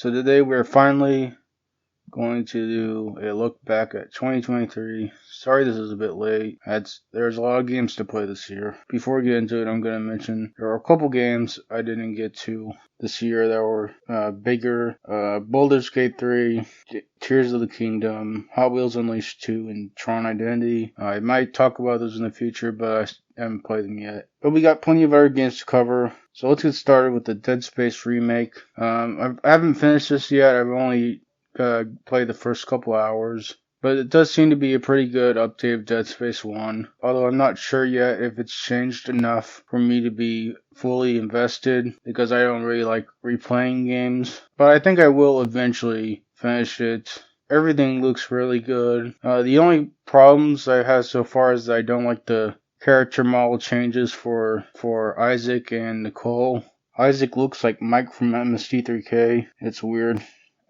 So today we're finally going to do a look back at 2023. Sorry this is a bit late. There's a lot of games to play this year. Before we get into it, I'm going to mention there are a couple games I didn't get to this year that were bigger. Baldur's Gate 3, Tears of the Kingdom, Hot Wheels Unleashed 2, and Tron Identity. I might talk about those in the future, but I haven't played them yet. But we got plenty of other games to cover. So let's get started with the Dead Space remake. I haven't finished this yet. I've only played the first couple hours. But it does seem to be a pretty good update of Dead Space 1. Although I'm not sure yet if it's changed enough for me to be fully invested, because I don't really like replaying games. But I think I will eventually finish it. Everything looks really good. The only problems I have so far is that I don't like the character model changes for Isaac and Nicole. Isaac looks like Mike from MST3K. It's weird.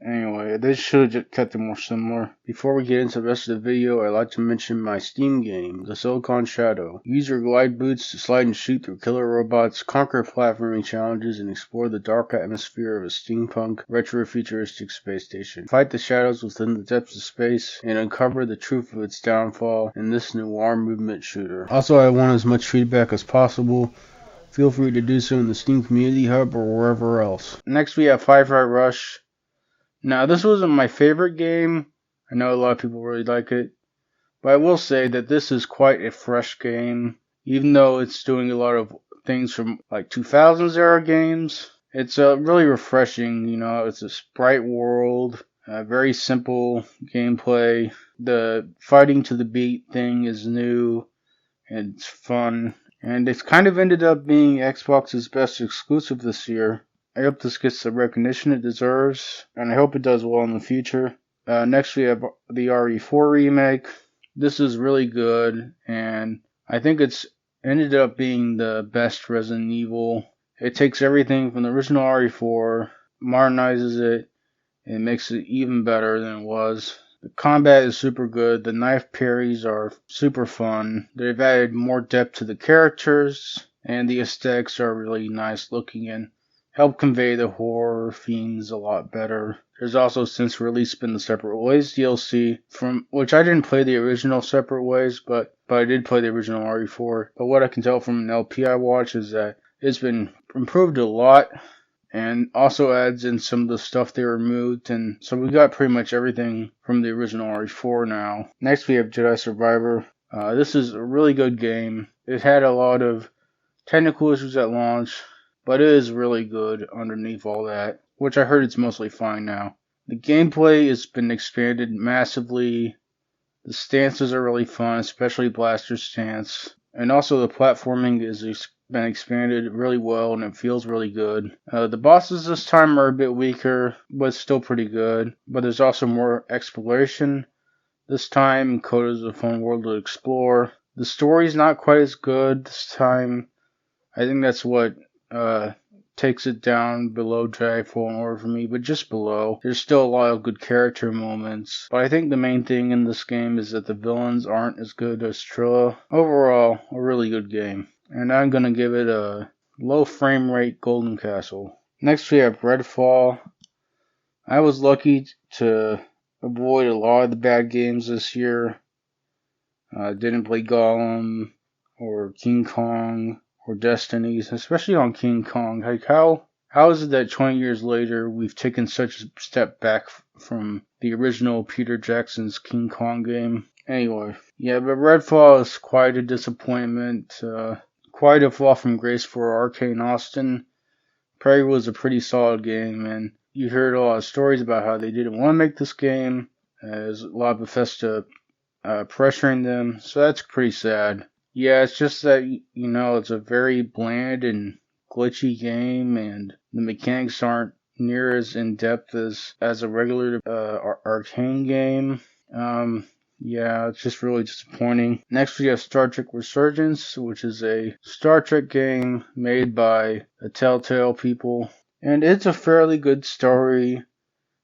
Anyway, they should have just kept it more similar. Before we get into the rest of the video, I'd like to mention my Steam game, The Silicon Shadow. Use your glide boots to slide and shoot through killer robots, conquer platforming challenges, and explore the dark atmosphere of a steampunk, retro-futuristic space station. Fight the shadows within the depths of space, and uncover the truth of its downfall in this noir movement shooter. Also, I want as much feedback as possible. Feel free to do so in the Steam Community Hub or wherever else. Next we have Firefly Rush. Now, this wasn't my favorite game. I know a lot of people really like it. But I will say that this is quite a fresh game. Even though it's doing a lot of things from like 2000s era games. It's really refreshing. You know, it's a sprite world. Very simple gameplay. The fighting to the beat thing is new. And it's fun. And it's kind of ended up being Xbox's best exclusive this year. I hope this gets the recognition it deserves, and I hope it does well in the future. Next we have the RE4 remake. This is really good, and I think it's ended up being the best Resident Evil. It takes everything from the original RE4, modernizes it, and makes it even better than it was. The combat is super good, the knife parries are super fun, they've added more depth to the characters, and the aesthetics are really nice looking and help convey the horror themes a lot better. There's also since release been the Separate Ways DLC, from which I didn't play the original Separate Ways, but I did play the original RE4. But what I can tell from an LP I watched is that it's been improved a lot, and also adds in some of the stuff they removed, and so we got pretty much everything from the original RE4 now. Next we have Jedi Survivor. This is a really good game. It had a lot of technical issues at launch, but it is really good underneath all that, which I heard it's mostly fine now. The gameplay has been expanded massively. The stances are really fun, especially Blaster's stance. And also the platforming has been expanded really well, and it feels really good. The bosses this time are a bit weaker, but still pretty good. But there's also more exploration this time. Kota is a fun world to explore. The story's not quite as good this time. I think that's what takes it down below Jedi Fallen Order for me, but just below. There's still a lot of good character moments, but I think the main thing in this game is that the villains aren't as good as Trilla. Overall, a really good game, and I'm gonna give it a low frame rate Golden Castle. Next we have Redfall. I was lucky to avoid a lot of the bad games this year. Didn't play Gollum or King Kong or Destinies, especially on King Kong. Like, how is it that 20 years later we've taken such a step back from the original Peter Jackson's King Kong game? Anyway, yeah, but Redfall is quite a disappointment. Quite a fall from grace for Arcane Austin. Prey was a pretty solid game, and you heard a lot of stories about how they didn't want to make this game. There's a lot of Bethesda pressuring them, so that's pretty sad. Yeah, it's just that, you know, it's a very bland and glitchy game, and the mechanics aren't near as in-depth as a regular Arcane game. Yeah, it's just really disappointing. Next we have Star Trek Resurgence, which is a Star Trek game made by the Telltale people. And it's a fairly good story.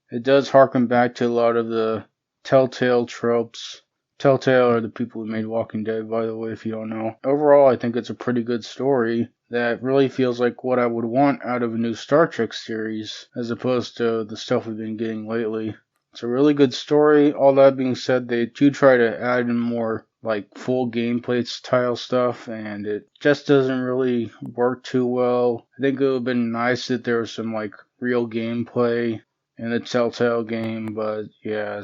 It does harken back to a lot of the Telltale tropes. Telltale are the people who made Walking Dead, by the way, if you don't know. Overall, I think it's a pretty good story that really feels like what I would want out of a new Star Trek series, as opposed to the stuff we've been getting lately. It's a really good story. All that being said, they do try to add in more like full gameplay style stuff, and it just doesn't really work too well. I think it would have been nice if there was some like real gameplay in the Telltale game, but yeah.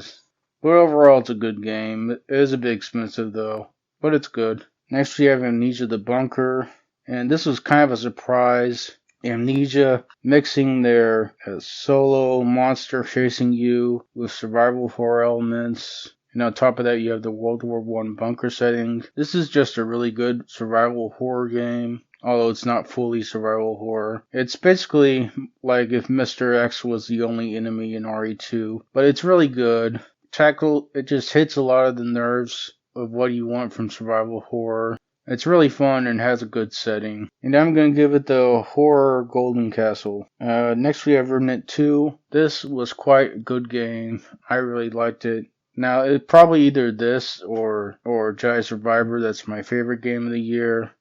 But overall, it's a good game. It is a bit expensive though, but it's good. Next, we have Amnesia: The Bunker, and this was kind of a surprise. Amnesia mixing their solo monster chasing you with survival horror elements. And on top of that, you have the World War I bunker setting. This is just a really good survival horror game, although it's not fully survival horror. It's basically like if Mr. X was the only enemy in RE2, but it's really good. It just hits a lot of the nerves of what you want from survival horror. It's really fun and has a good setting. And I'm going to give it the Horror Golden Castle. Next we have Remnant 2. This was quite a good game. I really liked it. Now, it's probably either this or Jedi Survivor. That's my favorite game of the year.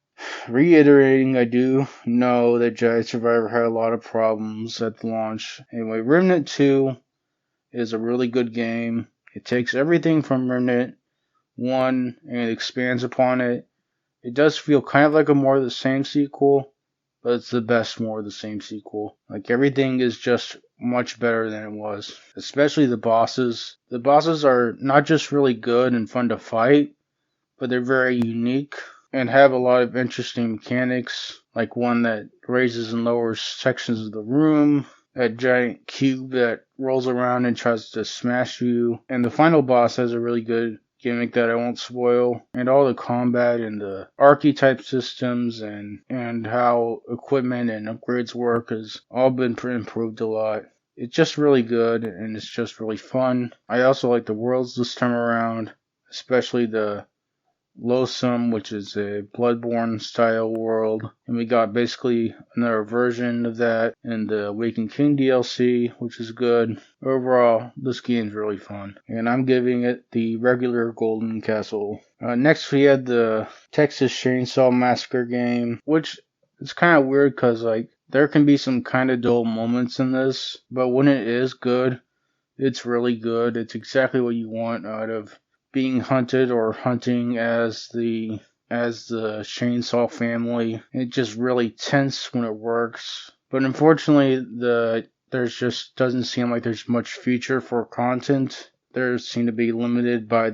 Reiterating, I do know that Jedi Survivor had a lot of problems at the launch. Anyway, Remnant 2 is a really good game. It takes everything from Remnant 1 and expands upon it. It does feel kind of like a more of the same sequel, but it's the best more of the same sequel. Like everything is just much better than it was. Especially the bosses. The bosses are not just really good and fun to fight, but they're very unique and have a lot of interesting mechanics, like one that raises and lowers sections of the room, that giant cube that rolls around and tries to smash you, and the final boss has a really good gimmick that I won't spoil, and all the combat and the archetype systems and how equipment and upgrades work has all been improved a lot. It's just really good, and it's just really fun. I also like the worlds this time around, especially the Loathsome, which is a Bloodborne style world, and we got basically another version of that in the Awakened King DLC, which is good. Overall, this game's really fun, and I'm giving it the regular Golden Castle. Next, we had the Texas Chainsaw Massacre game, which is kind of weird because like there can be some kind of dull moments in this, but when it is good, it's really good. It's exactly what you want out of being hunted or hunting as the Chainsaw family. It just really tense when it works. But unfortunately, there's just doesn't seem like there's much future for content. They seem to be limited by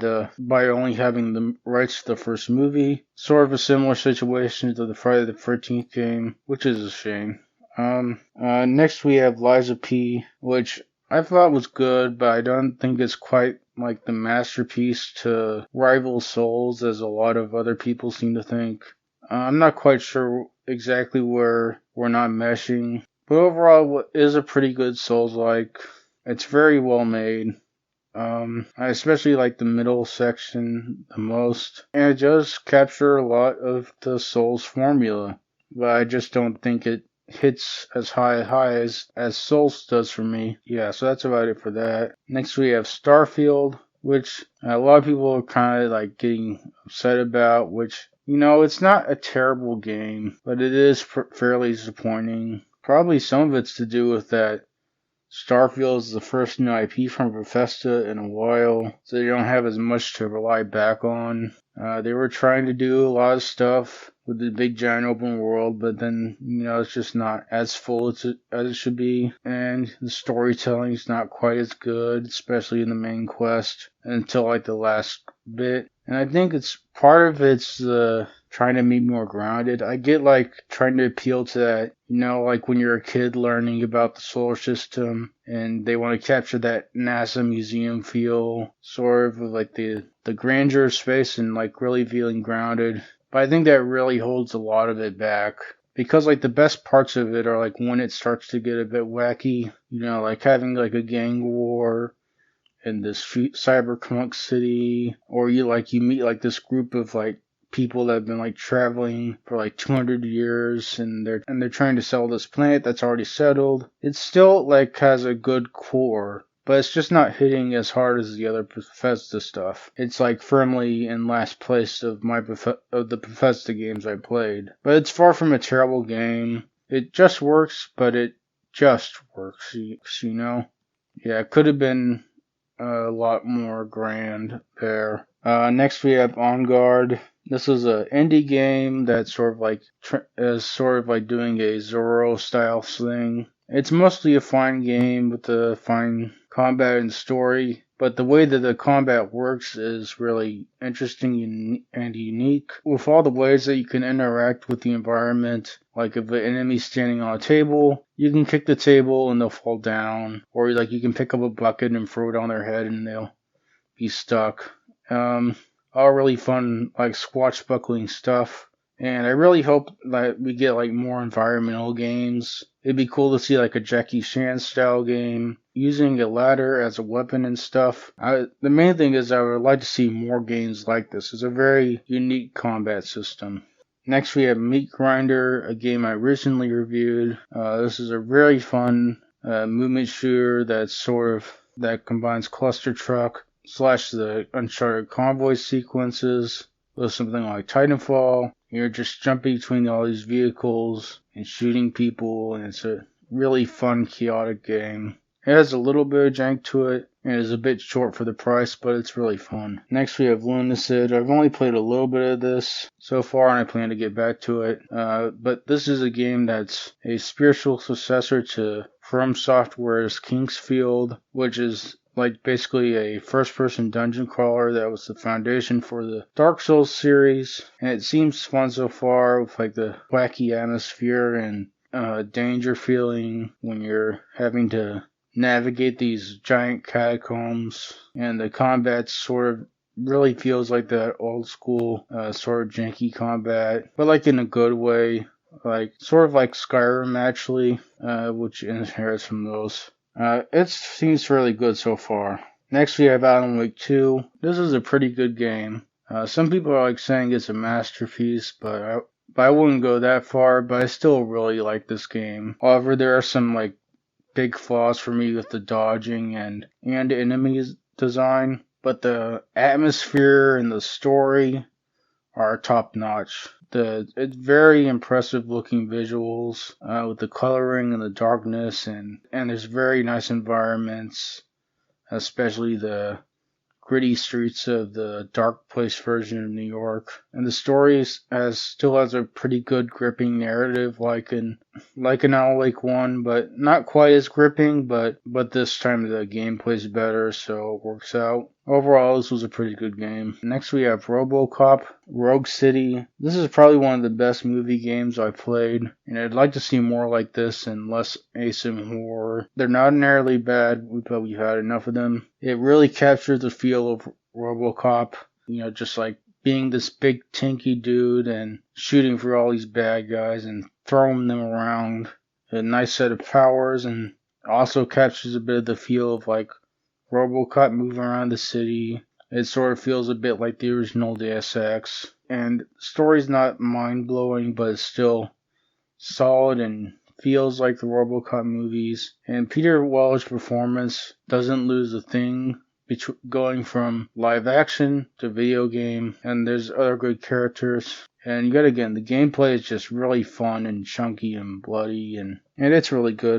only having the rights to the first movie. Sort of a similar situation to the Friday the 13th game, which is a shame. Next we have Lies of P, which I thought was good, but I don't think it's quite like the masterpiece to rival Souls as a lot of other people seem to think. I'm not quite sure exactly where we're not meshing, but overall it is a pretty good Souls-like. It's very well made. I especially like the middle section the most, and it does capture a lot of the Souls formula, but I just don't think it hits as high as Souls does for me. Yeah, so that's about it for that. Next we have Starfield, which a lot of people are kind of like getting upset about, which, you know, it's not a terrible game, but it is fairly disappointing. Probably some of it's to do with that Starfield is the first new IP from Bethesda in a while, so they don't have as much to rely back on. They were trying to do a lot of stuff with the big giant open world, but then, you know, it's just not as full as it should be, and the storytelling is not quite as good, especially in the main quest, until like the last bit. And I think it's trying to be more grounded. I get like trying to appeal to that, you know, like when you're a kid learning about the solar system and they want to capture that NASA museum feel, sort of like the grandeur of space and like really feeling grounded. But I think that really holds a lot of it back. Because like the best parts of it are like when it starts to get a bit wacky, you know, like having like a gang war in this cyberpunk city, or you meet like this group of like people that have been like traveling for like 200 years and they're trying to sell this planet that's already settled. It still like has a good core, but it's just not hitting as hard as the other Bethesda stuff. It's like firmly in last place of the Bethesda games I played. But it's far from a terrible game. It just works, but it just works, you know? Yeah, it could have been a lot more grand there. Next we have On Guard. This is an indie game that's sort of like doing a Zorro style thing. It's mostly a fine game with a fine combat and story, but the way that the combat works is really interesting and unique. With all the ways that you can interact with the environment, like if an enemy's standing on a table, you can kick the table and they'll fall down, or like you can pick up a bucket and throw it on their head and they'll be stuck. All really fun, like swashbuckling stuff. And I really hope that we get like more environmental games. It'd be cool to see like a Jackie Chan style game using a ladder as a weapon and stuff. The main thing is I would like to see more games like this. It's a very unique combat system. Next we have Meat Grinder, a game I recently reviewed. This is a very fun movement shooter that combines cluster truck / the Uncharted convoy sequences with something like Titanfall. You're just jumping between all these vehicles and shooting people, and it's a really fun, chaotic game. It has a little bit of jank to it, and is a bit short for the price, but it's really fun. Next we have Lunacid. I've only played a little bit of this so far, and I plan to get back to it. But this is a game that's a spiritual successor to From Software's Kingsfield, which is like basically a first-person dungeon crawler that was the foundation for the Dark Souls series, and it seems fun so far with like the wacky atmosphere and danger feeling when you're having to navigate these giant catacombs, and the combat sort of really feels like that old school sort of janky combat, but like in a good way, like sort of like Skyrim actually, which inherits from those. It seems really good so far. Next we have Alan Wake 2. This is a pretty good game. Some people are like saying it's a masterpiece, but I wouldn't go that far, but I still really like this game. However, there are some like big flaws for me with the dodging and enemies design, but the atmosphere and the story are top notch. It's very impressive looking visuals with the coloring and the darkness, and there's very nice environments, especially the gritty streets of the dark place version of New York. And the story still has a pretty good gripping narrative like in Alan Wake 1, but not quite as gripping, but this time the gameplay's better, so it works out. Overall, this was a pretty good game. Next we have Robocop, Rogue City. This is probably one of the best movie games I've played, and I'd like to see more like this and less asym horror. They're not nearly bad, but we've had enough of them. It really captures the feel of Robocop, just like being this big tinky dude and shooting for all these bad guys and throwing them around. A nice set of powers, and also captures a bit of the feel of like Robocop moving around the city. It sort of feels a bit like the original Deus Ex. And the story's not mind-blowing, but it's still solid and feels like the Robocop movies. And Peter Weller's performance doesn't lose a thing going from live action to video game. And there's other good characters. And yet again, the gameplay is just really fun and chunky and bloody. And it's really good.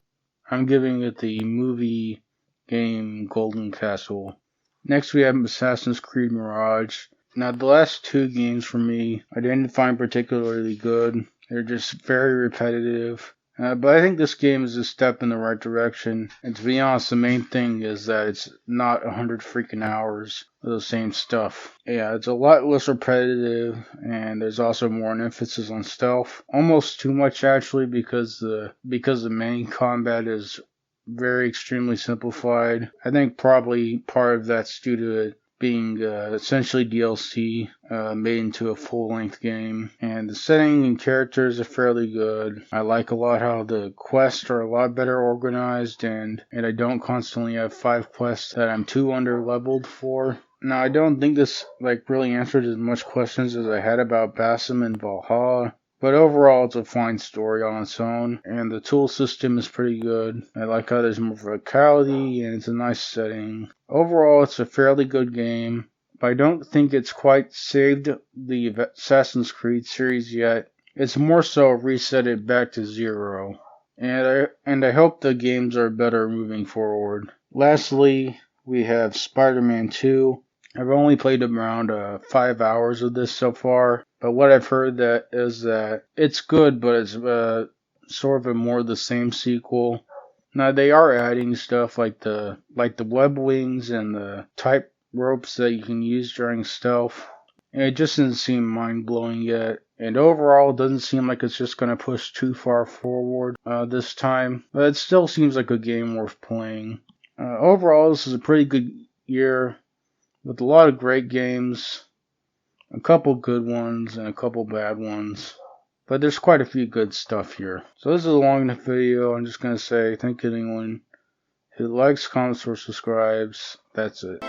I'm giving it the movie game Golden Castle. Next we have Assassin's Creed Mirage. Now the last two games for me I didn't find particularly good. They're just very repetitive. But I think this game is a step in the right direction. And to be honest, the main thing is that it's not 100 freaking hours of the same stuff. Yeah, it's a lot less repetitive, and there's also more an emphasis on stealth. Almost too much actually, because the main combat is very extremely simplified. I think probably part of that's due to it being essentially DLC made into a full-length game. And the setting and characters are fairly good. I like a lot how the quests are a lot better organized, and I don't constantly have 5 quests that I'm too under-leveled for. Now, I don't think this really answered as much questions as I had about Basim and Valhalla, But overall, it's a fine story on its own, and the tool system is pretty good. I like how there's more verticality, and it's a nice setting. Overall, it's a fairly good game, but I don't think it's quite saved the Assassin's Creed series yet. It's more so reset it back to zero. And I hope the games are better moving forward. Lastly, we have Spider-Man 2. I've only played around 5 hours of this so far, but what I've heard is that it's good, but it's sort of a more the same sequel. Now they are adding stuff like the web wings and the type ropes that you can use during stealth. And it just doesn't seem mind-blowing yet. And overall, it doesn't seem like it's just going to push too far forward this time. But it still seems like a game worth playing. Overall, this is a pretty good year with a lot of great games, a couple good ones, and a couple bad ones. But there's quite a few good stuff here. So this is a long enough video. I'm just going to say thank you to anyone who likes, comments, or subscribes. That's it.